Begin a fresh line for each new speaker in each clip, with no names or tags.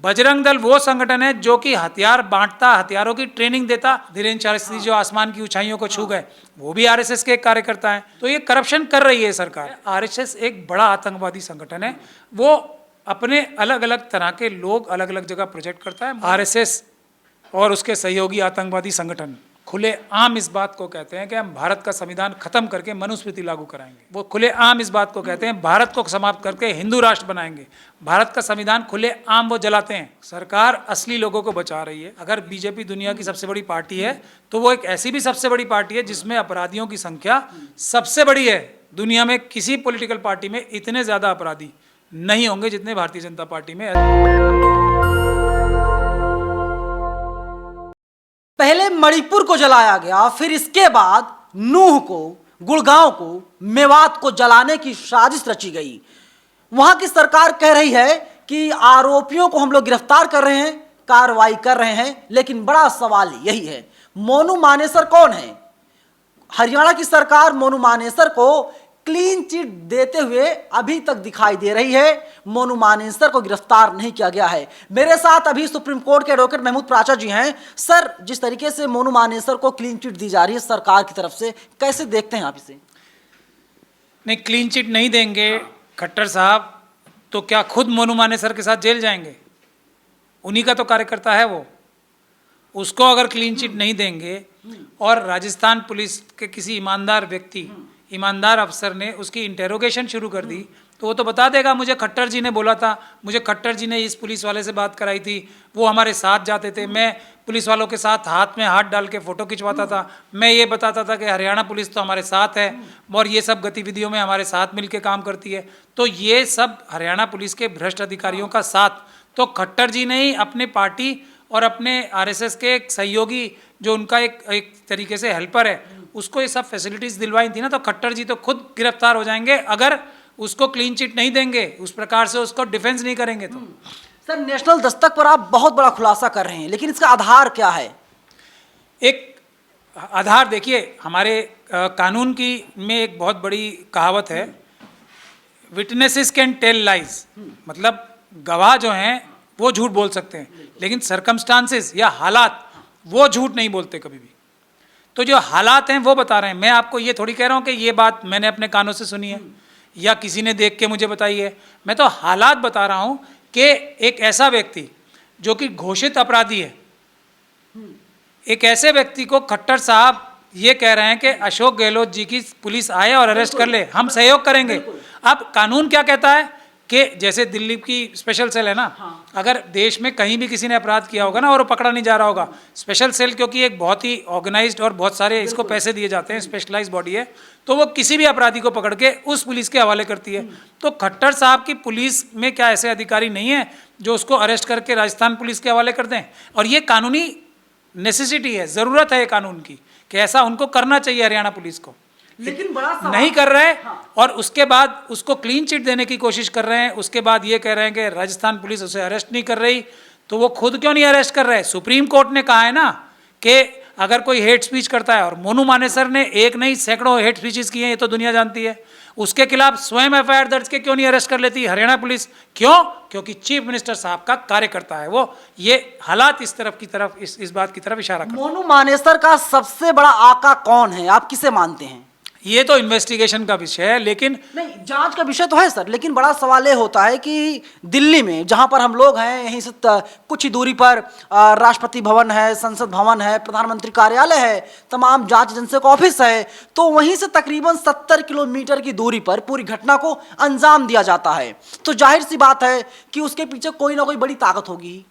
बजरंग दल वो संगठन है जो कि हथियार बांटता, हथियारों की ट्रेनिंग देता। धीरेन्द्र शास्त्री जो आसमान की ऊंचाइयों को छू गए, वो भी आरएसएस के एक कार्यकर्ता हैं। तो ये करप्शन कर रही है सरकार। आरएसएस एक बड़ा आतंकवादी संगठन है, वो अपने अलग अलग तरह के लोग अलग अलग जगह प्रोजेक्ट करता है। आरएसएस और उसके सहयोगी आतंकवादी संगठन खुले आम इस बात को कहते हैं कि हम भारत का संविधान खत्म करके मनुस्मृति लागू कराएंगे। वो खुले आम इस बात को कहते हैं भारत को समाप्त करके हिंदू राष्ट्र बनाएंगे। भारत का संविधान खुले आम वो जलाते हैं। सरकार असली लोगों को बचा रही है। अगर बीजेपी दुनिया की सबसे बड़ी पार्टी है तो वो एक ऐसी भी सबसे बड़ी पार्टी है जिसमें अपराधियों की संख्या सबसे बड़ी है। दुनिया में किसी पॉलिटिकल पार्टी में इतने ज्यादा अपराधी नहीं होंगे जितने भारतीय जनता पार्टी में।
पहले मणिपुर को जलाया गया, फिर इसके बाद नूह को, गुड़गांव को, मेवात को जलाने की साजिश रची गई। वहां की सरकार कह रही है कि आरोपियों को हम लोग गिरफ्तार कर रहे हैं, कार्रवाई कर रहे हैं, लेकिन बड़ा सवाल यही है, मोनू मानेसर कौन है? हरियाणा की सरकार मोनू मानेसर को क्लीन चिट देते हुए अभी तक दिखाई दे रही है। मोनू मानेसर को गिरफ्तार नहीं किया गया है। मेरे साथ अभी सुप्रीम कोर्ट के एडवोकेट महमूद प्राचा जी हैं। सर, जिस तरीके से मोनू मानेसर को क्लीन चिट दी जा रही है सरकार की तरफ से, कैसे देखते हैं आप इसे?
नहीं, क्लीन चिट नहीं देंगे खट्टर साहब तो क्या खुद मोनू मानेसर के साथ जेल जाएंगे? उन्हीं का तो कार्यकर्ता है वो। उसको अगर क्लीन चिट नहीं देंगे और राजस्थान पुलिस के किसी ईमानदार व्यक्ति, ईमानदार अफसर ने उसकी इंटेरोगेशन शुरू कर दी तो वो तो बता देगा मुझे खट्टर जी ने बोला था, मुझे खट्टर जी ने इस पुलिस वाले से बात कराई थी, वो हमारे साथ जाते थे, मैं पुलिस वालों के साथ हाथ में हाथ डाल के फ़ोटो खिंचवाता था, मैं ये बताता था कि हरियाणा पुलिस तो हमारे साथ है और ये सब गतिविधियों में हमारे साथ मिल के काम करती है। तो ये सब हरियाणा पुलिस के भ्रष्ट अधिकारियों का साथ तो खट्टर जी ने ही अपने पार्टी और अपने आरएसएस के एक सहयोगी जो उनका एक तरीके से हेल्पर है उसको ये सब फैसिलिटीज़ दिलवाई थी ना। तो खट्टर जी तो खुद गिरफ्तार हो जाएंगे अगर उसको क्लीन चिट नहीं देंगे, उस प्रकार से उसको डिफेंस नहीं करेंगे तो।
सर, नेशनल दस्तक पर आप बहुत बड़ा खुलासा कर रहे हैं, लेकिन इसका आधार क्या है? एक
आधार देखिए, हमारे कानून की में एक बहुत बड़ी कहावत है, विटनेसेस कैन टेल लाइज, मतलब गवाह जो हैं वो झूठ बोल सकते हैं लेकिन सरकमस्टांसेस या हालात वो झूठ नहीं बोलते कभी भी। तो जो हालात हैं वो बता रहे हैं। मैं आपको ये थोड़ी कह रहा हूँ कि ये बात मैंने अपने कानों से सुनी है या किसी ने देख के मुझे बताई है। मैं तो हालात बता रहा हूँ कि एक ऐसा व्यक्ति जो कि घोषित अपराधी है, एक ऐसे व्यक्ति को खट्टर साहब ये कह रहे हैं कि अशोक गहलोत जी की पुलिस आए और अरेस्ट कर ले, हम सहयोग करेंगे। अब कानून क्या कहता है कि जैसे दिल्ली की स्पेशल सेल है ना, अगर देश में कहीं भी किसी ने अपराध किया होगा ना और वो पकड़ा नहीं जा रहा होगा, स्पेशल सेल क्योंकि एक बहुत ही ऑर्गेनाइज्ड और बहुत सारे इसको पैसे दिए जाते हैं, स्पेशलाइज बॉडी है, तो वो किसी भी अपराधी को पकड़ के उस पुलिस के हवाले करती है। तो खट्टर साहब की पुलिस में क्या ऐसे अधिकारी नहीं है जो उसको अरेस्ट करके राजस्थान पुलिस के हवाले कर दें? और ये कानूनी नेसेसिटी है, ज़रूरत है कानून की कि ऐसा उनको करना चाहिए हरियाणा पुलिस को,
लेकिन बड़ा
नहीं कर रहे। और उसके बाद उसको क्लीन चिट देने की कोशिश कर रहे हैं। उसके बाद ये कह रहे हैं कि राजस्थान पुलिस उसे अरेस्ट नहीं कर रही, तो वो खुद क्यों नहीं अरेस्ट कर रहे? सुप्रीम कोर्ट ने कहा है ना कि अगर कोई हेट स्पीच करता है, और मोनू मानेसर ने एक नहीं सैकड़ों हेट स्पीचेस किए हैं, ये तो दुनिया जानती है, उसके खिलाफ स्वयं एफआईआर दर्ज के क्यों नहीं अरेस्ट कर लेती हरियाणा पुलिस? क्यों? क्योंकि चीफ मिनिस्टर साहब का कार्यकर्ता है वो। ये हालात इस तरफ की तरफ इस बात की तरफ इशारा करते हैं।
मोनू मानेसर का सबसे बड़ा आका कौन है, आप किसे मानते हैं?
ये तो इन्वेस्टिगेशन का विषय है, लेकिन
नहीं, जांच का विषय तो है सर, लेकिन बड़ा सवाल ये होता है कि दिल्ली में जहां पर हम लोग हैं, यहीं से कुछ ही दूरी पर राष्ट्रपति भवन है, संसद भवन है, प्रधानमंत्री कार्यालय है, तमाम जांच एजेंसी का ऑफिस है, तो वहीं से तकरीबन 70 किलोमीटर की दूरी पर पूरी घटना को अंजाम दिया जाता है। तो जाहिर सी बात है कि उसके पीछे कोई ना कोई बड़ी ताकत होगी।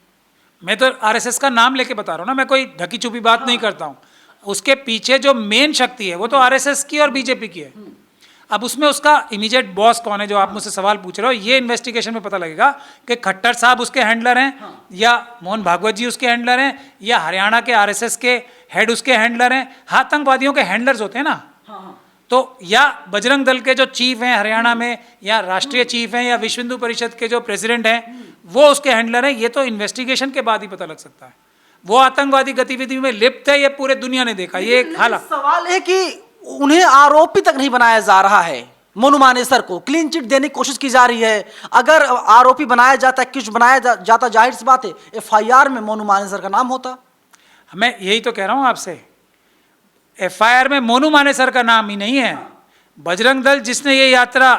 मैं तो आरएसएस का नाम लेके बता रहा हूँ ना, मैं कोई ढकी छुपी बात नहीं करता हूँ। उसके पीछे जो मेन शक्ति है वो तो आरएसएस की और बीजेपी की है। अब उसमें उसका इमीडिएट बॉस कौन है, जो आप मुझसे सवाल पूछ रहे हो, ये इन्वेस्टिगेशन में पता लगेगा कि खट्टर साहब उसके हैंडलर हैं या मोहन भागवत जी उसके हैंडलर हैं या हरियाणा के आरएसएस के हेड उसके हैंडलर हैं। आतंकवादियों के हैंडलर्स होते हैं ना, तो या बजरंग दल के जो चीफ हैं हरियाणा में, या राष्ट्रीय चीफ हैं, या विश्व हिंदू परिषद के जो प्रेसिडेंट हैं वो उसके हैंडलर हैं। ये तो इन्वेस्टिगेशन के बाद ही पता लग सकता है। वो आतंकवादी गतिविधि में लिप्त है, ये पूरे दुनिया ने देखा। ये एक हालत
सवाल है कि उन्हें आरोपी तक नहीं बनाया जा रहा है। मोनू मानेसर को क्लीन चिट देने की कोशिश की जा रही है। अगर आरोपी बनाया जाता, कुछ बनाया जाता, जाहिर सी बात है एफआईआर में मोनू मानेसर का नाम होता।
मैं यही तो कह रहा हूं आपसे, एफआईआर में मोनू मानेसर का नाम ही नहीं है। बजरंग दल जिसने ये यात्रा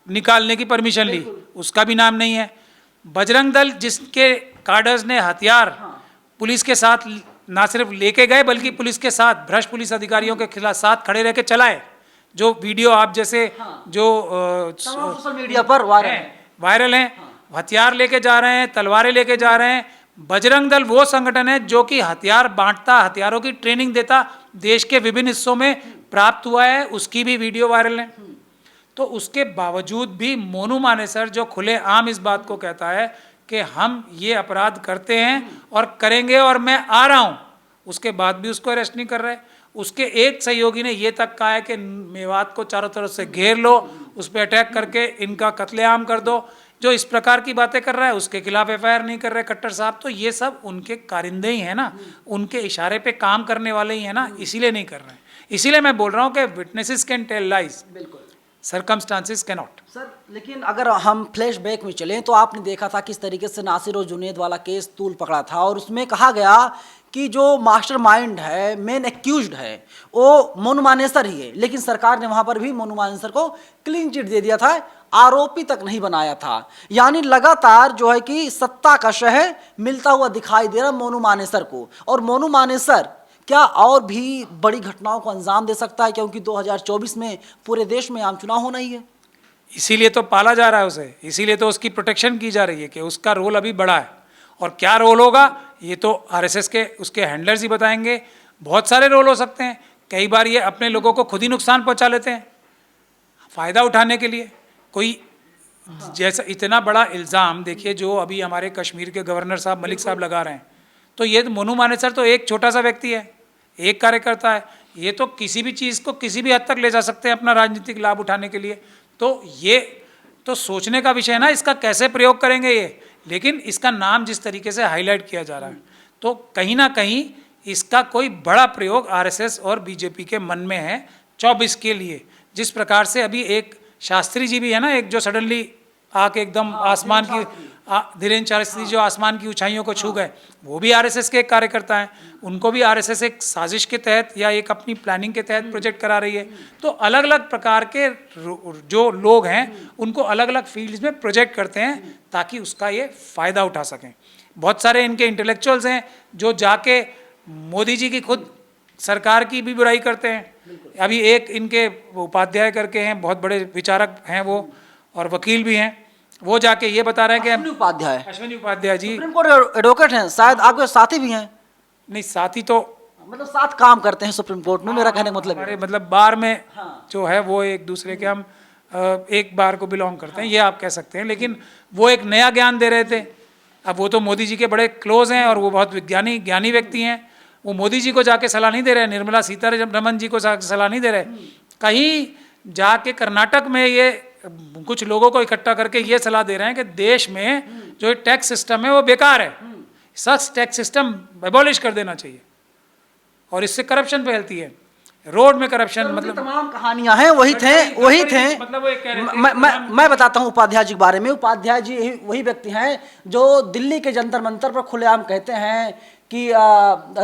निकालने की परमिशन ली उसका भी नाम नहीं है। बजरंग दल जिसके कार्डर्स ने हथियार पुलिस के साथ ना सिर्फ लेके गए बल्कि पुलिस के साथ भ्रष्ट पुलिस अधिकारियों के खिलाफ साथ खड़े रह के चलाए, जो वीडियो आप जैसे जो
सोशल मीडिया पर
वायरल हैं, हथियार लेके जा रहे हैं, तलवारें लेके जा रहे हैं। बजरंग दल वो संगठन है जो कि हथियार बांटता, हथियारों की ट्रेनिंग देता, देश के विभिन्न हिस्सों में प्राप्त हुआ है, उसकी भी वीडियो वायरल है। तो उसके बावजूद भी मोनू मानेसर जो खुलेआम इस बात को कहता है कि हम ये अपराध करते हैं और करेंगे और मैं आ रहा हूं, उसके बाद भी उसको अरेस्ट नहीं कर रहे। उसके एक सहयोगी ने ये तक कहा है कि मेवात को चारों तरफ से घेर लो, उस पर अटैक करके इनका कत्लेआम कर दो। जो इस प्रकार की बातें कर रहा है उसके खिलाफ एफआईआर नहीं कर रहे खट्टर साहब। तो ये सब उनके कारिंदे ही हैं ना, उनके इशारे पे काम करने वाले ही हैं ना, इसीलिए नहीं कर रहे हैं। इसीलिए मैं बोल रहा हूँ कि witnesses can tell lies, circumstances cannot.
Sir लेकिन अगर हम फ्लैशबैक में चलें तो आपने देखा था किस तरीके से नासिर और जुनैद वाला केस तूल पकड़ा था, और उसमें कहा गया कि जो मास्टरमाइंड है, मेन एक्यूज्ड है, वो मोनू मानेसर ही है। लेकिन सरकार ने वहां पर भी मोनू मानेसर को क्लीन चिट दे दिया था, आरोपी तक नहीं बनाया था। यानी लगातार जो है कि सत्ता का शह मिलता हुआ दिखाई दे रहा मोनू मानेसर को। और मोनू मानेसर क्या और भी बड़ी घटनाओं को अंजाम दे सकता है, क्योंकि 2024 में पूरे देश में आम चुनाव होना ही है।
इसीलिए तो पाला जा रहा है उसे, इसीलिए तो उसकी प्रोटेक्शन की जा रही है कि उसका रोल अभी बड़ा है। और क्या रोल होगा ये तो आरएसएस के उसके हैंडलर्स ही बताएंगे। बहुत सारे रोल हो सकते हैं। कई बार ये अपने लोगों को खुद ही नुकसान पहुंचा लेते हैं फ़ायदा उठाने के लिए। कोई जैसा इतना बड़ा इल्ज़ाम देखिए जो अभी हमारे कश्मीर के गवर्नर साहब मलिक साहब लगा रहे हैं, तो ये मोनू मानेसर तो एक छोटा सा व्यक्ति है, एक कार्यकर्ता है। ये तो किसी भी चीज़ को किसी भी हद तक ले जा सकते हैं अपना राजनीतिक लाभ उठाने के लिए। तो ये तो सोचने का विषय है ना, इसका कैसे प्रयोग करेंगे ये। लेकिन इसका नाम जिस तरीके से हाईलाइट किया जा रहा है, तो कहीं ना कहीं इसका कोई बड़ा प्रयोग आरएसएस और बीजेपी के मन में है 24 के लिए। जिस प्रकार से अभी एक शास्त्री जी भी है ना, एक जो सडनली आके एकदम आसमान की, धीरेन्द्र शास्त्री जो आसमान की ऊंचाइयों को छू गए, वो भी आरएसएस के एक कार्यकर्ता हैं। उनको भी आरएसएस एक साजिश के तहत या एक अपनी प्लानिंग के तहत प्रोजेक्ट करा रही है। तो अलग अलग प्रकार के जो लोग हैं उनको अलग अलग फील्ड्स में प्रोजेक्ट करते हैं ताकि उसका ये फ़ायदा उठा सकें। बहुत सारे इनके इंटेलेक्चुअल्स हैं जो जाके मोदी जी की खुद सरकार की भी बुराई करते हैं। अभी एक इनके उपाध्याय करके हैं, बहुत बड़े विचारक हैं वो और वकील भी हैं, वो जाके ये बता रहे हैं कि Ashwini Upadhyay ji
supreme court advocate हैं, शायद आपके साथी भी हैं।
नहीं साथी तो
मतलब साथ काम करते हैं सुप्रीम कोर्ट में, मेरा कहने का मतलब
हमारे मतलब बार में जो है वो एक दूसरे के हम एक बार को बिलोंग करते हैं, ये आप कह सकते हैं। लेकिन वो एक नया ज्ञान दे रहे थे। अब वो तो मोदी जी के बड़े क्लोज हैं और वो बहुत ज्ञानी व्यक्ति हैं। वो मोदी जी को जाके सलाह नहीं दे रहे, निर्मला सीतारमण जी को सलाह नहीं दे रहे। कहीं जाके कर्नाटक में ये कुछ लोगों को इकट्ठा करके ये सलाह दे रहे हैं कि देश में जो टैक्स सिस्टम है वो बेकार है, सच टैक्स सिस्टम एबॉलिश कर देना चाहिए और इससे करप्शन फैलती है। रोड में करप्शन, मतलब
तमाम कहानियां हैं, वही थे
मतलब वो एक कह रहे थे
मैं बताता हूं उपाध्याय जी के बारे में। उपाध्याय जी वही व्यक्ति हैं जो दिल्ली के जंतर मंतर पर खुलेआम कहते हैं कि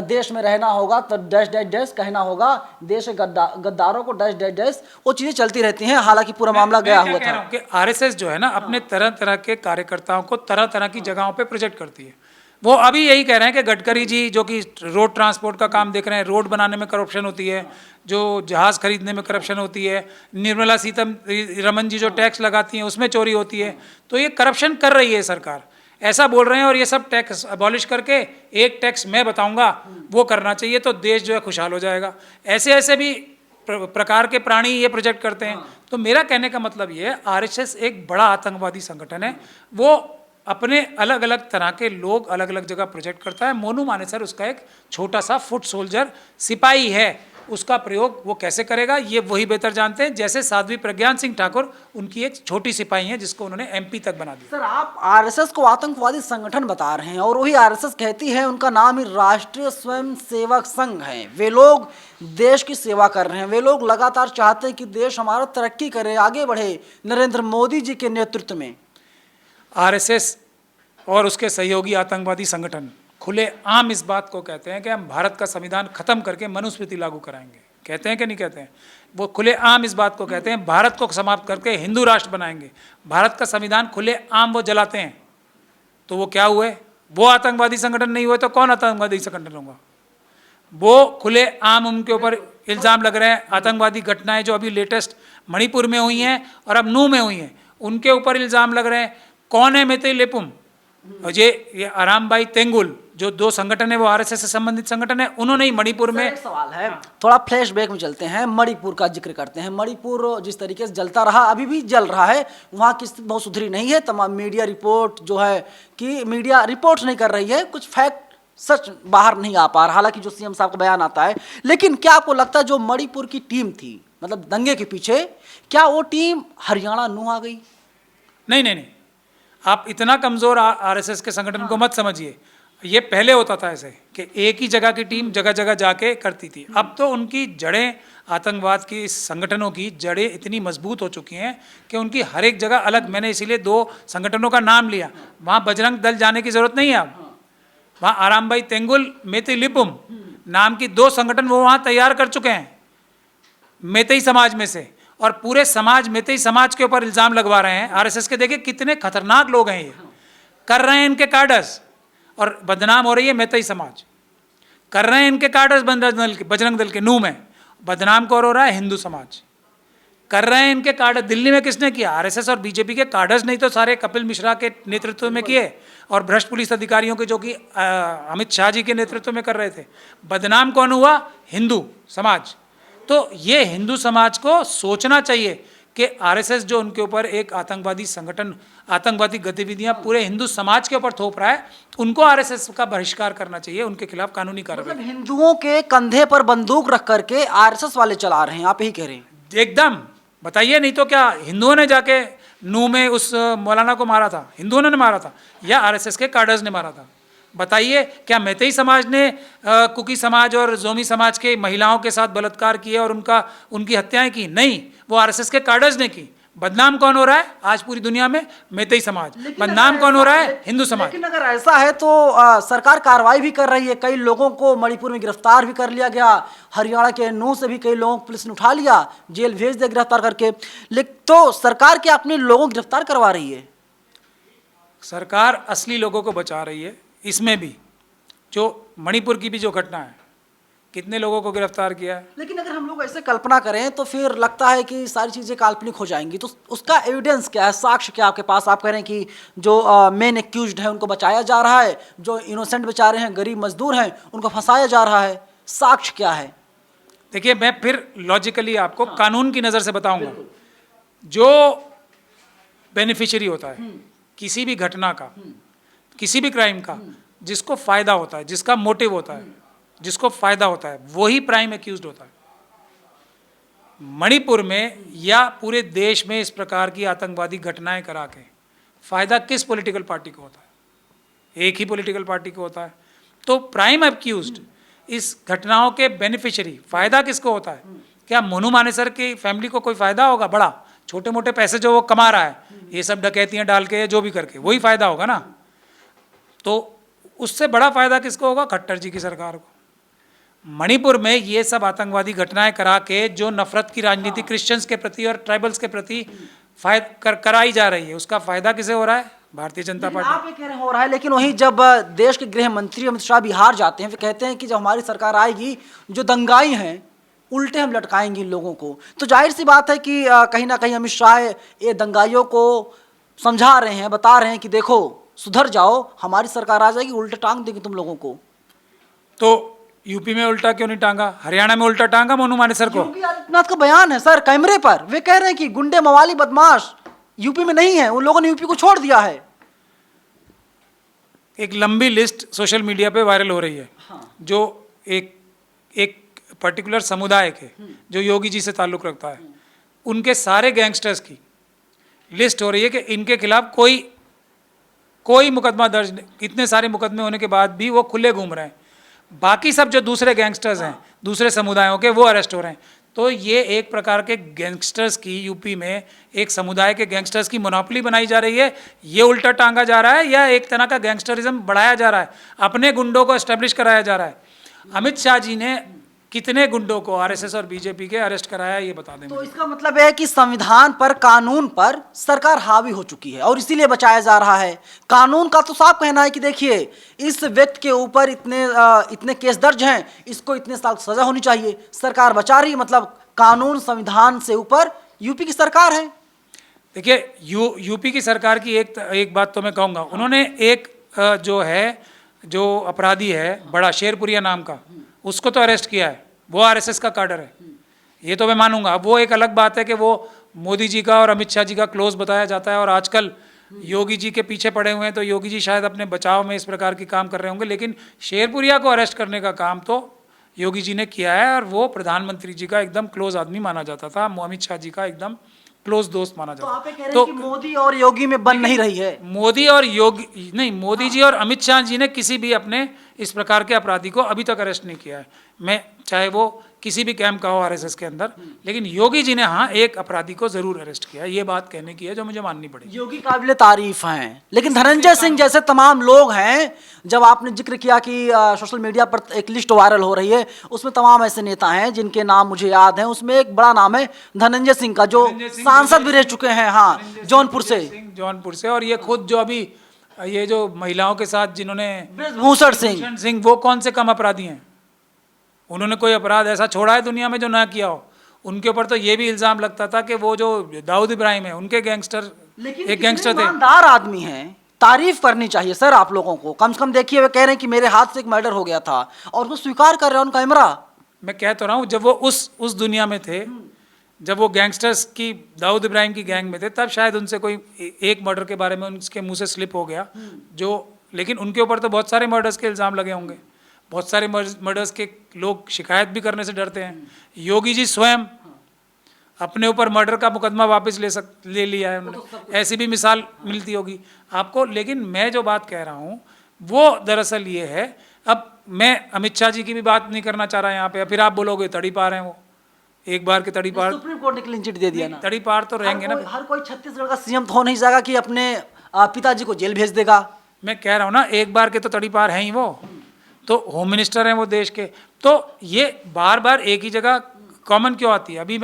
देश में रहना होगा तो डैश डैश डैश कहना होगा, देश गद्दारों को डैश डैश डैश, वो चीजें चलती रहती हैं। हालांकि पूरा मामला गया हुआ था
कि आरएसएस जो है ना अपने तरह तरह के कार्यकर्ताओं को तरह तरह की जगहों पे प्रोजेक्ट करती है। वो अभी यही कह रहे हैं कि गडकरी जी जो कि रोड ट्रांसपोर्ट का काम देख रहे हैं, रोड बनाने में करप्शन होती है, जो जहाज़ खरीदने में करप्शन होती है, निर्मला सीतारमण जी जो टैक्स लगाती हैं उसमें चोरी होती है। तो ये करप्शन कर रही है सरकार, ऐसा बोल रहे हैं। और ये सब टैक्स अबॉलिश करके एक टैक्स मैं बताऊंगा वो करना चाहिए तो देश जो है खुशहाल हो जाएगा। ऐसे ऐसे भी प्रकार के प्राणी ये प्रोजेक्ट करते हैं। तो मेरा कहने का मतलब ये है, आरएसएस एक बड़ा आतंकवादी संगठन है। वो अपने अलग अलग तरह के लोग अलग अलग जगह प्रोजेक्ट करता है। मोनू मानेसर उसका एक छोटा सा फुट सोल्जर सिपाही है। उसका प्रयोग वो कैसे करेगा ये वही बेहतर जानते हैं। जैसे साध्वी प्रज्ञान सिंह ठाकुर, उनकी एक छोटी सिपाही है जिसको उन्होंने MP तक बना दिया।
सर, आप आरएसएस को आतंकवादी संगठन बता रहे हैं और वही आरएसएस कहती है, उनका नाम ही राष्ट्रीय स्वयं सेवक संघ है। वे लोग देश की सेवा कर रहे हैं, वे लोग लगातार चाहते हैं कि देश हमारा तरक्की करे, आगे बढ़े नरेंद्र मोदी जी के नेतृत्व में।
RSS और उसके सहयोगी आतंकवादी संगठन खुले आम इस बात को कहते हैं कि हम भारत का संविधान खत्म करके मनुस्मृति लागू कराएंगे। कहते हैं कि नहीं कहते हैं? वो खुले आम इस बात को कहते हैं भारत को समाप्त करके हिंदू राष्ट्र बनाएंगे। भारत का संविधान खुले आम वो जलाते हैं। तो वो क्या हुए? वो आतंकवादी संगठन नहीं हुए तो कौन आतंकवादी संगठन होगा? वो खुले आम उनके ऊपर इल्ज़ाम लग रहे हैं। आतंकवादी घटनाएं जो अभी लेटेस्ट मणिपुर में हुई हैं और अब नूह में हुई हैं, उनके ऊपर इल्ज़ाम लग रहे हैं। कौन है मेते लेपुम? और ये आरामबाई तेंगुल, जो 2 संगठन है वो RSS से संबंधित संगठन है, उन्होंने ही मणिपुर में।
एक सवाल है, थोड़ा फ्लैशबैक में चलते हैं, मणिपुर का जिक्र करते हैं। मणिपुर जिस तरीके से जलता रहा, अभी भी जल रहा है, वहाँ की स्थिति बहुत सुधरी नहीं है। तमाम मीडिया रिपोर्ट जो है कि मीडिया रिपोर्ट नहीं कर रही है, कुछ फैक्ट सच बाहर नहीं आ पा रहा, हालांकि जो CM साहब का बयान आता है। लेकिन क्या आपको लगता है जो मणिपुर की टीम थी, मतलब दंगे के पीछे, क्या वो टीम हरियाणा नूह आ गई?
नहीं नहीं नहीं, आप इतना कमज़ोर RSS के संगठन को मत समझिए। ये पहले होता था ऐसे कि एक ही जगह की टीम जगह जगह जाके करती थी। अब तो उनकी जड़ें, आतंकवाद की इस संगठनों की जड़ें इतनी मजबूत हो चुकी हैं कि उनकी हर एक जगह अलग, मैंने इसीलिए 2 संगठनों का नाम लिया। वहाँ बजरंग दल जाने की ज़रूरत नहीं है। अब वहाँ आरामबाई तेंगुल, मेते लिपुम नाम की 2 संगठन वो वहाँ तैयार कर चुके हैं मेतेई समाज में से, और पूरे समाज, मेतेई समाज के ऊपर इल्ज़ाम लगवा रहे हैं RSS के। देखिए कितने खतरनाक लोग हैं, ये कर रहे हैं इनके कार्डर्स, और बदनाम हो रही है मेतेई समाज। कर रहे हैं इनके कार्डर्स बजरंग दल के नूह में, बदनाम कौन हो रहा है? हिंदू समाज। कर रहे हैं इनके कार्डर, दिल्ली में किसने किया? RSS और BJP के कार्डर्स, नहीं तो सारे कपिल मिश्रा के नेतृत्व में किए, और भ्रष्ट पुलिस अधिकारियों के जो कि अमित शाह जी के नेतृत्व में कर रहे थे। बदनाम कौन हुआ? हिंदू समाज। तो ये हिंदू समाज को सोचना चाहिए कि RSS जो उनके ऊपर एक आतंकवादी संगठन, आतंकवादी गतिविधियां पूरे हिंदू समाज के ऊपर थोप रहा है, उनको RSS का बहिष्कार करना चाहिए, उनके खिलाफ कानूनी कार्रवाई।
मतलब हिंदुओं के कंधे पर बंदूक रख करके RSS वाले चला रहे हैं, आप यही कह रहे हैं?
एकदम, बताइए। नहीं तो क्या हिंदुओं ने जाके नूह में उस मौलाना को मारा था? हिंदुओं ने मारा था या RSS के कार्डर्स ने मारा था? बताइए, क्या मेतेई समाज ने कुकी समाज और जोमी समाज के महिलाओं के साथ बलात्कार किए और उनकी हत्याएं की? नहीं, वो RSS के कार्डर्स ने की। बदनाम कौन हो रहा है आज पूरी दुनिया में? मेतेई समाज। बदनाम कौन हो रहा है? हिंदू समाज।
लेकिन अगर ऐसा है तो सरकार कार्रवाई भी कर रही है, कई लोगों को मणिपुर में गिरफ्तार भी कर लिया गया, हरियाणा के नूह से भी कई लोगों को पुलिस ने उठा लिया, जेल भेज दिया गिरफ्तार करके। लेकिन तो सरकार क्या अपने लोगों को गिरफ्तार करवा रही है?
सरकार असली लोगों को बचा रही है। इसमें भी जो मणिपुर की भी जो घटना है, कितने लोगों को गिरफ्तार किया है।
लेकिन अगर हम लोग ऐसे कल्पना करें तो फिर लगता है कि सारी चीज़ें काल्पनिक हो जाएंगी। तो उसका एविडेंस क्या है, साक्ष्य क्या आपके पास? आप कह रहे हैं कि जो मेन एक्यूज्ड है उनको बचाया जा रहा है, जो इनोसेंट बेचारे हैं, गरीब मजदूर हैं, उनको फंसाया जा रहा है, साक्ष्य क्या है?
देखिए, मैं फिर लॉजिकली आपको कानून की नज़र से बताऊंगा। जो बेनिफिशियरी होता है किसी भी घटना का, किसी भी क्राइम का, जिसको फायदा होता है, जिसका मोटिव होता है, जिसको फायदा होता है, वही प्राइम एक्यूज्ड होता है। मणिपुर में या पूरे देश में इस प्रकार की आतंकवादी घटनाएं करा के फायदा किस पॉलिटिकल पार्टी को होता है? एक ही पॉलिटिकल पार्टी को होता है। तो प्राइम एक्यूज्ड, इस घटनाओं के बेनिफिशियरी, फायदा किसको होता है? क्या मोनू मानेसर की फैमिली को कोई फायदा होगा? बड़ा छोटे मोटे पैसे जो वो कमा रहा है, ये सब डकैतियां डाल के जो भी करके, वही फायदा होगा ना। तो उससे बड़ा फायदा किसको होगा? खट्टर जी की सरकार को। मणिपुर में ये सब आतंकवादी घटनाएं करा के जो नफरत की राजनीति क्रिश्चियंस के प्रति और ट्राइबल्स के प्रति कराई जा रही है, उसका फायदा किसे हो रहा है? भारतीय जनता पार्टी।
आप ये कह रहे हो रहा है, लेकिन वहीं जब देश के गृह मंत्री अमित शाह बिहार जाते हैं, वे कहते हैं कि जब हमारी सरकार आएगी, जो दंगाई हैं उल्टे हम लटकाएंगे इन लोगों को। तो जाहिर सी बात है कि कहीं ना कहीं अमित शाह ये दंगाइयों को समझा रहे हैं, बता रहे हैं कि देखो सुधर जाओ, हमारी सरकार आ जाएगी, उल्टे टांग देंगे तुम लोगों को।
तो यूपी में उल्टा क्यों नहीं टांगा? हरियाणा में उल्टा टांगा मोनू मानेसर को।
योगी आदित्यनाथ का बयान है सर कैमरे पर, वे कह रहे हैं कि गुंडे मवाली बदमाश यूपी में नहीं है, उन लोगों ने यूपी को छोड़ दिया है। एक
लंबी लिस्ट सोशल मीडिया पे वायरल हो रही है।
हाँ।
जो एक पर्टिकुलर समुदाय के जो योगी जी से ताल्लुक़ रखता है, उनके सारे गैंगस्टर्स की लिस्ट हो रही है कि इनके खिलाफ कोई मुकदमा दर्ज नहीं, इतने सारे मुकदमे होने के बाद भी वो खुले घूम रहे हैं। बाकी सब जो दूसरे गैंगस्टर्स हैं दूसरे समुदायों के, वो अरेस्ट हो रहे हैं। तो ये एक प्रकार के गैंगस्टर्स की, यूपी में एक समुदाय के गैंगस्टर्स की मोनोपोली बनाई जा रही है। ये उल्टा टांगा जा रहा है या एक तरह का गैंगस्टरिज्म बढ़ाया जा रहा है, अपने गुंडों को एस्टेब्लिश कराया जा रहा है। अमित शाह जी ने कितने गुंडों को आरएसएस और बीजेपी के अरेस्ट कराया, ये बता दें।
तो इसका मतलब है कि संविधान पर, कानून पर सरकार हावी हो चुकी है और इसीलिए बचाया जा रहा है। कानून का तो साफ कहना है कि देखिए, इस व्यक्ति के ऊपर इतने केस दर्ज हैं, इसको इतने साल सजा होनी चाहिए, सरकार बचा रही है। मतलब कानून संविधान से ऊपर यूपी की सरकार है।
देखिए, यूपी की सरकार की एक बात तो मैं कहूँगा, उन्होंने एक जो अपराधी है बड़ा शेरपुरिया नाम का, उसको तो अरेस्ट किया है, वो आरएसएस का काडर है, ये तो मैं मानूंगा। अब वो एक अलग बात है कि वो मोदी जी का और अमित शाह जी का क्लोज बताया जाता है और आजकल योगी जी के पीछे पड़े हुए हैं, तो योगी जी शायद अपने बचाव में इस प्रकार की काम कर रहे होंगे। लेकिन शेरपुरिया को अरेस्ट करने का काम तो योगी जी ने किया है और वो प्रधानमंत्री जी का एकदम क्लोज आदमी माना जाता था, अमित शाह जी का एकदम क्लोज दोस्त माना
तो
जाता
आप ये कह
था।
रहे हैं कि मोदी और योगी में बन नहीं रही है।
मोदी और योगी नहीं, मोदी जी और अमित शाह जी ने किसी भी अपने इस प्रकार के अपराधी को अभी तक अरेस्ट नहीं किया है, मैं चाहे वो किसी भी कैंप का हो आरएसएस के अंदर। लेकिन योगी जी ने हाँ एक अपराधी को जरूर अरेस्ट किया, ये बात कहने की है जो मुझे माननी पड़ेगी।
योगी काबिले तारीफ हैं, लेकिन धनंजय सिंह जैसे तमाम लोग हैं, जब आपने जिक्र किया कि सोशल मीडिया पर एक लिस्ट वायरल हो रही है, उसमें तमाम ऐसे नेता हैं जिनके नाम मुझे याद हैं, उसमें एक बड़ा नाम है धनंजय सिंह का, जो सांसद भी रह चुके हैं, हाँ, जौनपुर से।
और ये खुद जो अभी ये जो महिलाओं के साथ जिन्होंने
ब्रजभूषण
सिंह, वो कौन से कम अपराधी हैं? उन्होंने कोई अपराध ऐसा छोड़ा है दुनिया में जो ना किया हो? उनके ऊपर तो ये भी इल्ज़ाम लगता था कि वो जो दाऊद इब्राहिम है उनके गैंगस्टर, एक गैंगस्टर थे।
ईमानदार आदमी हैं, तारीफ करनी चाहिए सर आप लोगों को। कम से कम देखिए, वे कह रहे हैं कि मेरे हाथ से एक मर्डर हो गया था और वो स्वीकार कर रहे हैं उनका कैमरा।
मैं कह तो रहा हूँ, जब वो उस दुनिया में थे, जब वो गैंगस्टर्स की, दाऊद इब्राहिम की गैंग में थे, तब शायद उनसे कोई एक मर्डर के बारे में उनके मुंह से स्लिप हो गया जो, लेकिन उनके ऊपर तो बहुत सारे मर्डर्स के इल्ज़ाम लगे होंगे, बहुत सारे मर्डर्स के लोग शिकायत भी करने से डरते हैं। योगी जी स्वयं अपने ऊपर मर्डर का मुकदमा वापस ले लिया है उन्होंने, ऐसी भी मिसाल मिलती होगी आपको। लेकिन मैं जो बात कह रहा हूँ वो दरअसल ये है, अब मैं अमित शाह जी की भी बात नहीं करना चाह रहा यहाँ पे, फिर आप बोलोगे तड़ी पार हैं वो, एक बार के तड़ी पार,
सुप्रीम कोर्ट ने क्लीन चिट दे दिया ना,
तड़ी पार तो रहेंगे ना।
हर कोई छत्तीसगढ़ का सीएम तो हो नहीं जाएगा कि अपने पिताजी को जेल भेज देगा।
मैं कह रहा हूँ ना, एक बार के तो तड़ी पार हैं ही वो, तो होम मिनिस्टर हैं वो देश के। तो ये बार बार एक ही जगह कॉमन क्यों आती है? अभी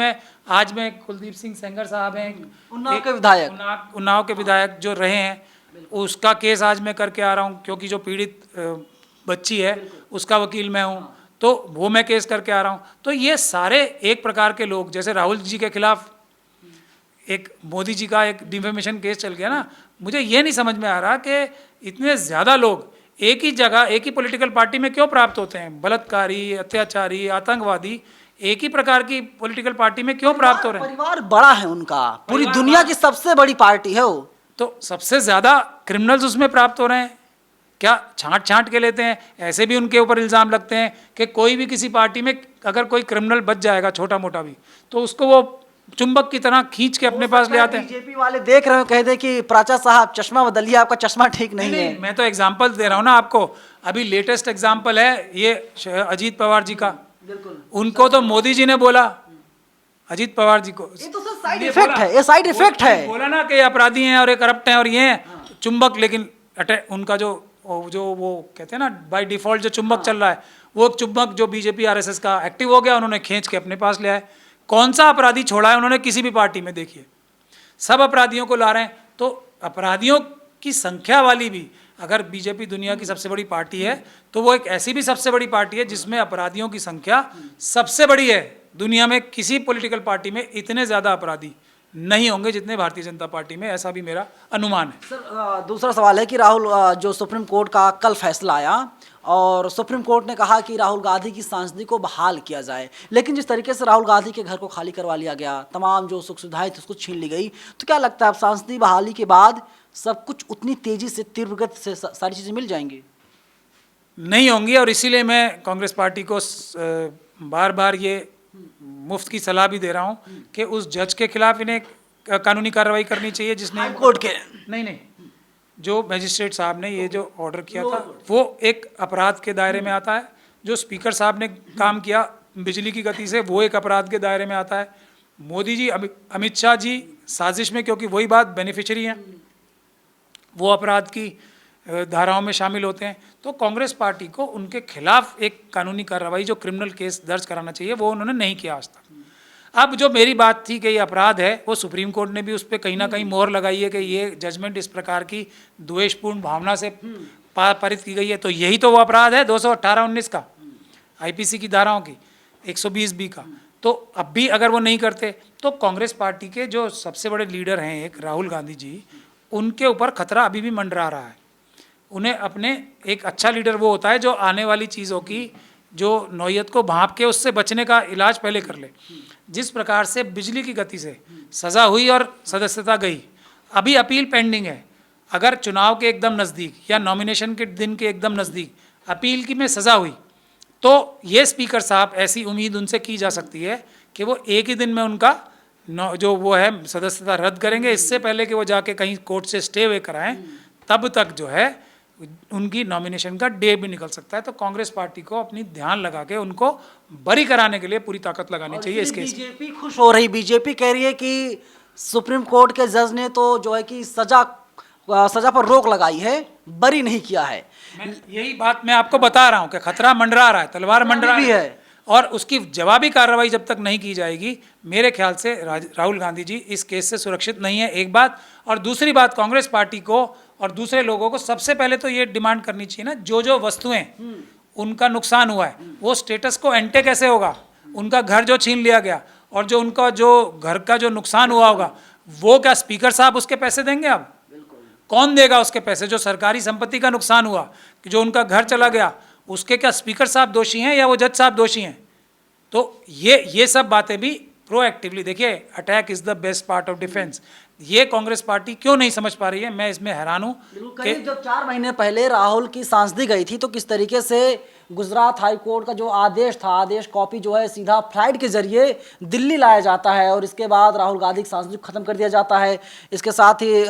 आज मैं कुलदीप सिंह सेंगर साहब हैं,
उन्नाव के विधायक,
उन्नाव के विधायक जो रहे हैं, उसका केस आज मैं करके आ रहा हूँ, क्योंकि जो पीड़ित बच्ची है उसका वकील मैं हूँ, तो वो मैं केस करके आ रहा हूँ। तो ये सारे एक प्रकार के लोग, जैसे राहुल जी के खिलाफ एक मोदी जी का एक डिफेमेशन केस चल गया ना, मुझे ये नहीं समझ में आ रहा कि इतने ज़्यादा लोग एक ही जगह, एक ही पॉलिटिकल पार्टी में क्यों प्राप्त होते हैं। बलात्कारी, अत्याचारी, आतंकवादी एक ही प्रकार की पॉलिटिकल पार्टी में क्यों प्राप्त हो रहे हैं?
परिवार बड़ा है उनका, पूरी दुनिया की सबसे बड़ी पार्टी है वो।
तो सबसे ज़्यादा क्रिमिनल्स उसमें प्राप्त हो रहे हैं, क्या छांट के लेते हैं? ऐसे भी उनके ऊपर इल्ज़ाम लगते हैं कि कोई भी किसी पार्टी में अगर कोई क्रिमिनल बच जाएगा छोटा मोटा भी, तो उसको वो चुंबक की तरह खींच के अपने पास ले आते हैं।
बीजेपी वाले देख रहे हो, कह दे कि प्राचा साहब चश्मा बदलिए, आपका चश्मा ठीक नहीं है।
मैं तो एग्जाम्पल दे रहा हूँ ना आपको। अभी लेटेस्ट एग्जाम्पल है ये अजीत पवार जी का,
बिल्कुल,
उनको तो मोदी जी ने बोला, अजीत पवार जी को,
ये तो सर साइड इफेक्ट है, ये साइड इफेक्ट है।
बोला ना कि अपराधी हैं और ये करप्ट हैं और ये हैं चुंबक, लेकिन उनका जो वो कहते हैं ना बाय डिफॉल्ट जो चुंबक चल रहा है, वो चुंबक जो बीजेपी आरएसएस का एक्टिव हो गया, उन्होंने खींच के अपने पास ले आए। कौन सा अपराधी छोड़ा है उन्होंने किसी भी पार्टी में? देखिए, सब अपराधियों को ला रहे हैं। तो अपराधियों की संख्या वाली भी अगर बीजेपी दुनिया की सबसे बड़ी पार्टी है, तो वो एक ऐसी भी सबसे बड़ी पार्टी है जिसमें अपराधियों की संख्या सबसे बड़ी है। दुनिया में किसी पॉलिटिकल पार्टी में इतने ज़्यादा अपराधी नहीं होंगे जितने भारतीय जनता पार्टी में, ऐसा भी मेरा अनुमान है।
सर दूसरा सवाल है कि राहुल, जो सुप्रीम कोर्ट का कल फैसला आया और सुप्रीम कोर्ट ने कहा कि राहुल गांधी की सांसदी को बहाल किया जाए, लेकिन जिस तरीके से राहुल गांधी के घर को खाली करवा लिया गया, तमाम जो सुख सुविधाएं थी उसको छीन ली गई, तो क्या लगता है अब सांसदी बहाली के बाद सब कुछ उतनी तेजी से, तीव्र गति से सारी चीज़ें मिल जाएंगी?
नहीं होंगी, और इसीलिए मैं कांग्रेस पार्टी को बार बार ये मुफ्त की सलाह भी दे रहा हूँ कि उस जज के खिलाफ इन्हें कानूनी कार्रवाई करनी चाहिए जिसने
हाई कोर्ट के
नहीं, जो मजिस्ट्रेट साहब ने ये जो ऑर्डर किया था वो एक अपराध के दायरे में आता है। जो स्पीकर साहब ने काम किया बिजली की गति से वो एक अपराध के दायरे में आता है। मोदी जी अमित शाह जी साजिश में, क्योंकि वही बात बेनिफिशियरी हैं, वो अपराध की धाराओं में शामिल होते हैं। तो कांग्रेस पार्टी को उनके खिलाफ एक कानूनी कार्रवाई, जो क्रिमिनल केस दर्ज कराना चाहिए, वो उन्होंने नहीं किया आज तक। अब जो मेरी बात थी कि ये अपराध है, वो सुप्रीम कोर्ट ने भी उस पर कहीं ना कहीं मोहर लगाई है कि ये जजमेंट इस प्रकार की द्वेषपूर्ण भावना से पारित की गई है। तो यही तो वो अपराध है 218-19 का, आईपीसी की धाराओं की 120B का। तो अब भी अगर वो नहीं करते तो कांग्रेस पार्टी के जो सबसे बड़े लीडर हैं एक राहुल गांधी जी, उनके ऊपर खतरा अभी भी मंडरा रहा है। उन्हें अपने, एक अच्छा लीडर वो होता है जो आने वाली चीज़ों की जो नौयत को भांप के उससे बचने का इलाज पहले कर ले। जिस प्रकार से बिजली की गति से सज़ा हुई और सदस्यता गई, अभी अपील पेंडिंग है। अगर चुनाव के एकदम नज़दीक या नॉमिनेशन के दिन के एकदम नज़दीक अपील की में सज़ा हुई तो ये स्पीकर साहब, ऐसी उम्मीद उनसे की जा सकती है कि वो एक ही दिन में उनका जो वो है सदस्यता रद्द करेंगे। इससे पहले कि वो जाके कहीं कोर्ट से स्टे वे कराएं, तब तक जो है उनकी नॉमिनेशन का डे भी निकल सकता है। तो कांग्रेस पार्टी को अपनी ध्यान लगा के उनको बरी कराने के लिए पूरी ताकत लगानी चाहिए इस केस में।
बीजेपी खुश हो रही, बीजेपी कह रही है कि सुप्रीम कोर्ट के जज ने तो जो है कि सजा पर रोक लगाई है, बरी नहीं किया है।
यही बात मैं आपको बता रहा हूं कि खतरा मंडरा रहा है, तलवार मंडरा
भी है,
और उसकी जवाबी कार्रवाई जब तक नहीं की जाएगी, मेरे ख्याल से राहुल गांधी जी इस केस से सुरक्षित नहीं है, एक बात। और दूसरी बात, कांग्रेस पार्टी को और दूसरे लोगों को सबसे पहले तो ये डिमांड करनी चाहिए ना, जो वस्तुएं उनका नुकसान हुआ है वो स्टेटस को एंटे कैसे होगा। उनका घर जो छीन लिया गया और जो उनका जो घर का जो नुकसान हुआ होगा, वो क्या स्पीकर साहब उसके पैसे देंगे? अब कौन देगा उसके पैसे? जो सरकारी संपत्ति का नुकसान हुआ, कि जो उनका घर चला गया, उसके क्या स्पीकर साहब दोषी हैं या वो जज साहब दोषी हैं? तो ये सब बातें भी प्रोएक्टिवली, देखिए, attack is the best part of defence. ये कांग्रेस पार्टी क्यों नहीं समझ पा रही है, मैं इसमें हैरान हूँ।
करीब जब 4 महीने पहले राहुल की सांसदी गई थी तो किस तरीके से गुजरात हाई कोर्ट का जो आदेश था, आदेश कॉपी जो है सीधा फ्लाइट के जरिए दिल्ली लाया जाता है और इसके बाद राहुल गांधी की सांसदी खत्म कर दिया जाता है। इसके साथ ही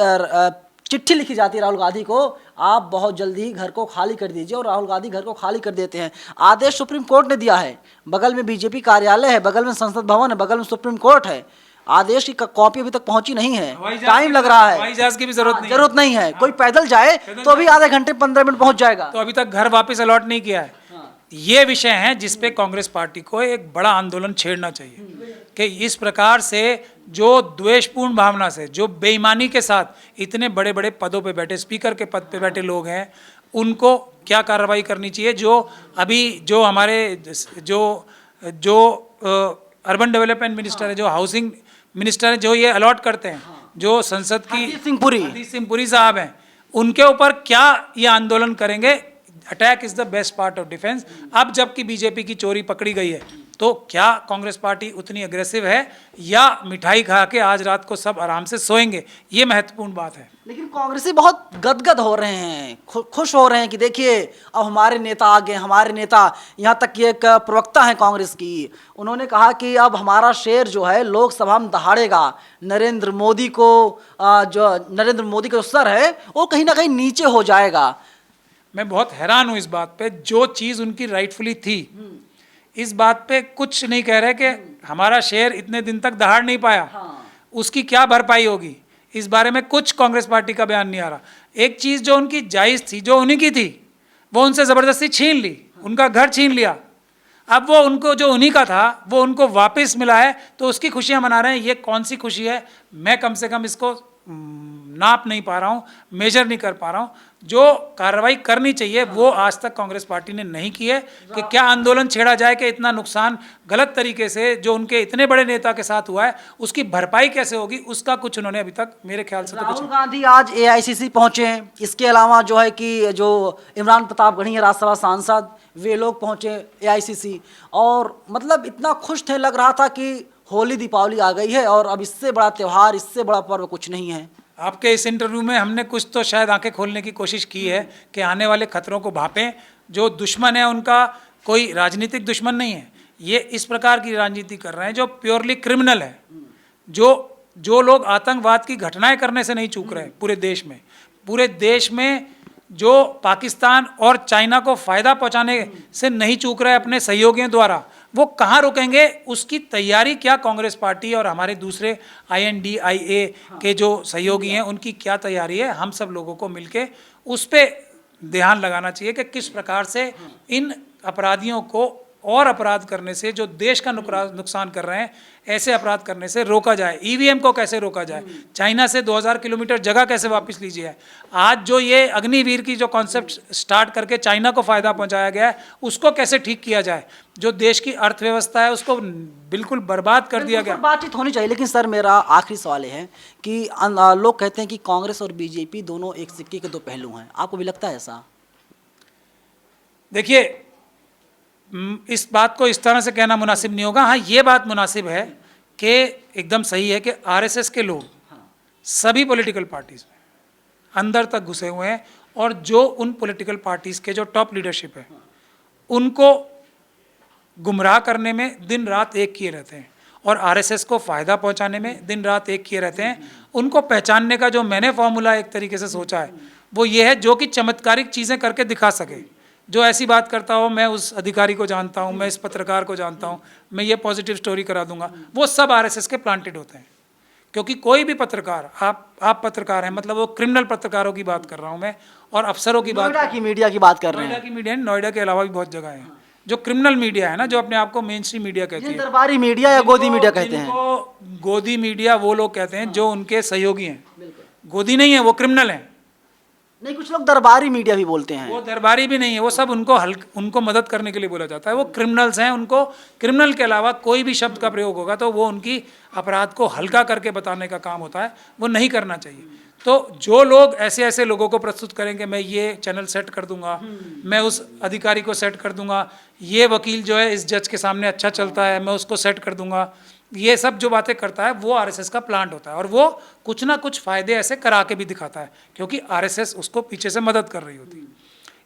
चिट्ठी लिखी जाती है राहुल गांधी को, आप बहुत जल्दी ही घर को खाली कर दीजिए, और राहुल गांधी घर को खाली कर देते हैं। आदेश सुप्रीम कोर्ट ने दिया है, बगल में बीजेपी कार्यालय है, बगल में संसद भवन है, बगल में सुप्रीम कोर्ट है। आदेश की कॉपी अभी तक पहुंची नहीं है, टाइम लग रहा है।
हवाई जहाज की भी जरूरत
नहीं है। कोई पैदल जाए तो अभी आधे घंटे 15 मिनट पहुंच जाएगा।
तो अभी तक घर वापस अलॉट नहीं किया है। ये विषय हैं जिस पे कांग्रेस पार्टी को एक बड़ा आंदोलन छेड़ना चाहिए कि इस प्रकार से जो द्वेषपूर्ण भावना से, जो बेईमानी के साथ इतने बड़े बड़े पदों पे बैठे, स्पीकर के पद पे बैठे लोग हैं, उनको क्या कार्रवाई करनी चाहिए। जो अभी जो हमारे जो अर्बन डेवलपमेंट मिनिस्टर है, जो हाउसिंग मिनिस्टर है, जो ये अलॉट करते हैं, जो संसद की हरदीप सिंह पुरी साहब हैं, उनके ऊपर क्या ये आंदोलन करेंगे। Attack is the best part of defence. अब जबकि बीजेपी की चोरी पकड़ी गई है, तो क्या कांग्रेस पार्टी उतनी अग्रेसिव है या मिठाई खा के आज रात को सब आराम से सोएंगे, ये महत्वपूर्ण बात है।
लेकिन कांग्रेसी बहुत गदगद हो रहे हैं, खुश हो रहे हैं कि देखिए अब हमारे नेता आ गए, हमारे नेता। यहाँ तक कि एक प्रवक्ता है कांग्रेस की, उन्होंने कहा कि अब हमारा शेर जो है लोकसभा में दहाड़ेगा। नरेंद्र मोदी का जो सर है वो कहीं ना कहीं नीचे हो जाएगा।
मैं बहुत हैरान हूँ इस बात पे, जो चीज़ उनकी राइटफुली थी, इस बात पे कुछ नहीं कह रहे कि हमारा शेर इतने दिन तक दहाड़ नहीं पाया, उसकी क्या भरपाई होगी, इस बारे में कुछ कांग्रेस पार्टी का बयान नहीं आ रहा। एक चीज़ जो उनकी जायज़ थी, जो उन्हीं की थी, वो उनसे ज़बरदस्ती छीन ली, उनका घर छीन लिया। अब वो उनको जो उन्हीं का था वो उनको वापस मिला है, तो उसकी खुशियाँ मना रहे हैं। ये कौन सी खुशी है, मैं कम से कम इसको नाप नहीं पा रहा हूँ, मेजर नहीं कर पा रहा हूँ। जो कार्रवाई करनी चाहिए वो आज तक कांग्रेस पार्टी ने नहीं की है कि क्या आंदोलन छेड़ा जाए कि इतना नुकसान गलत तरीके से जो उनके इतने बड़े नेता के साथ हुआ है उसकी भरपाई कैसे होगी, उसका कुछ उन्होंने अभी तक मेरे ख्याल से तो कुछ।
राहुल गांधी आज AICC पहुंचे हैं, इसके अलावा जो है कि जो इमरान प्रताप गढ़ी है राज्यसभा सांसद, वे लोग पहुंचे AICC, और मतलब इतना खुश थे, लग रहा था कि होली दीपावली आ गई है और अब इससे बड़ा त्यौहार, इससे बड़ा पर्व कुछ नहीं है।
आपके इस इंटरव्यू में हमने कुछ तो शायद आंखें खोलने की कोशिश की है कि आने वाले खतरों को भापें। जो दुश्मन है उनका कोई राजनीतिक दुश्मन नहीं है, ये इस प्रकार की राजनीति कर रहे हैं जो प्योरली क्रिमिनल है। जो लोग आतंकवाद की घटनाएं करने से नहीं चूक रहे पूरे देश में जो पाकिस्तान और चाइना को फायदा पहुंचाने से नहीं चूक रहे अपने सहयोगियों द्वारा, वो कहाँ रुकेंगे? उसकी तैयारी क्या कांग्रेस पार्टी और हमारे दूसरे INDIA के जो सहयोगी हैं उनकी क्या तैयारी है? हम सब लोगों को मिलके उस पर ध्यान लगाना चाहिए कि किस प्रकार से इन अपराधियों को और अपराध करने से, जो देश का नुकसान कर रहे हैं, ऐसे अपराध करने से रोका जाए। EVM को कैसे रोका जाए? चाइना से 2000 किलोमीटर जगह कैसे वापस ली जाए? आज जो ये अग्निवीर की जो कॉन्सेप्ट स्टार्ट करके चाइना को फायदा पहुंचाया गया है, उसको कैसे ठीक किया जाए? जो देश की अर्थव्यवस्था है उसको बिल्कुल बर्बाद कर दिया गया।
बातचीत होनी चाहिए। लेकिन सर मेरा आखिरी सवाल है कि लोग कहते हैं कि कांग्रेस और बीजेपी दोनों एक सिक्के के दो पहलू हैं, आपको भी लगता है ऐसा?
देखिए, इस बात को इस तरह से कहना मुनासिब नहीं होगा। हाँ, ये बात मुनासिब है कि एकदम सही है कि RSS के लोग सभी पॉलिटिकल पार्टीज में अंदर तक घुसे हुए हैं और जो उन पॉलिटिकल पार्टीज के जो टॉप लीडरशिप है उनको गुमराह करने में दिन रात एक किए रहते हैं और RSS को फ़ायदा पहुंचाने में दिन रात एक किए रहते हैं। उनको पहचानने का जो मैंने फॉर्मूला एक तरीके से सोचा है वो ये है, जो कि चमत्कारिक चीज़ें करके दिखा सके। जो ऐसी बात करता हो, मैं उस अधिकारी को जानता हूँ, मैं इस पत्रकार को जानता हूँ, मैं ये पॉजिटिव स्टोरी करा दूंगा, वो सब RSS के प्लांटेड होते हैं। क्योंकि कोई भी पत्रकार, आप पत्रकार हैं, मतलब वो क्रिमिनल पत्रकारों की बात कर रहा हूँ मैं, और अफसरों की बात,
मीडिया की बात कर रहे हैं।
नोएडा की मीडिया, नोएडा के अलावा भी बहुत जगह है जो क्रिमिनल मीडिया है ना, जो अपने आप को मेन स्ट्रीम मीडिया कहती है।
दरबारी मीडिया या गोदी मीडिया कहते हैं।
गोदी मीडिया वो लोग कहते हैं जो उनके सहयोगी हैं। गोदी नहीं है, वो क्रिमिनल हैं।
नहीं, कुछ लोग दरबारी मीडिया भी बोलते हैं।
वो दरबारी भी नहीं है, वो सब उनको मदद करने के लिए बोला जाता है। वो क्रिमिनल्स हैं। उनको क्रिमिनल के अलावा कोई भी शब्द का प्रयोग होगा तो वो उनकी अपराध को हल्का करके बताने का काम होता है, वो नहीं करना चाहिए। तो जो लोग ऐसे लोगों को प्रस्तुत करेंगे, मैं ये चैनल सेट कर दूंगा, मैं उस अधिकारी को सेट कर दूंगा, ये वकील जो है इस जज के सामने अच्छा चलता है, मैं उसको सेट कर दूंगा, ये सब जो बातें करता है वो RSS का प्लांट होता है। और वो कुछ ना कुछ फ़ायदे ऐसे करा के भी दिखाता है क्योंकि RSS उसको पीछे से मदद कर रही होती है।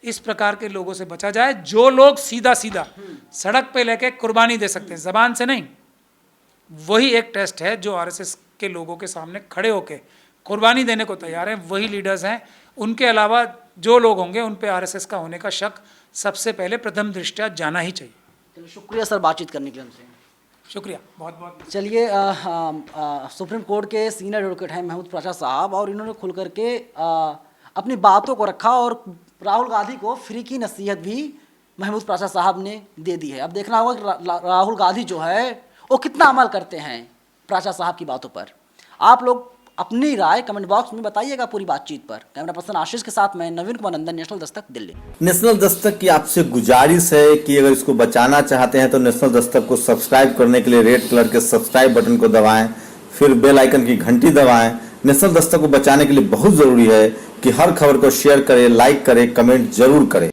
इस प्रकार के लोगों से बचा जाए। जो लोग सीधा सड़क पे लेके कुर्बानी दे सकते हैं, ज़बान से नहीं, वही एक टेस्ट है जो RSS के लोगों के सामने खड़े होके कुर्बानी देने को तैयार हैं, वही लीडर्स हैं। उनके अलावा जो लोग होंगे उन पे RSS का होने का शक सबसे पहले प्रथम दृष्टया जाना ही चाहिए।
चलिए, शुक्रिया सर बातचीत करने के लिए हमसे।
शुक्रिया, बहुत बहुत।
चलिए, सुप्रीम कोर्ट के सीनियर एडवोकेट हैं महमूद पाशा साहब, और इन्होंने खुल करके अपनी बातों को रखा और राहुल गांधी को फ्री की नसीहत भी महमूद पाशा साहब ने दे दी है। अब देखना होगा कि राहुल गांधी जो है वो कितना अमल करते हैं पाशा साहब की बातों पर। आप लोग अपनी राय कमेंट बॉक्स में बताइएगा पूरी बातचीत पर। कैमरा पर्सन आशीष के साथ मैं नवीन कुमार नंदन, नेशनल दस्तक, दिल्ली।
नेशनल दस्तक की आपसे गुजारिश है कि अगर इसको बचाना चाहते हैं तो नेशनल दस्तक को सब्सक्राइब करने के लिए रेड कलर के सब्सक्राइब बटन को दबाएं, फिर बेल आइकन की घंटी दबाएं। नेशनल दस्तक को बचाने के लिए बहुत जरूरी है कि हर खबर को शेयर करें, लाइक करें, कमेंट जरूर करें।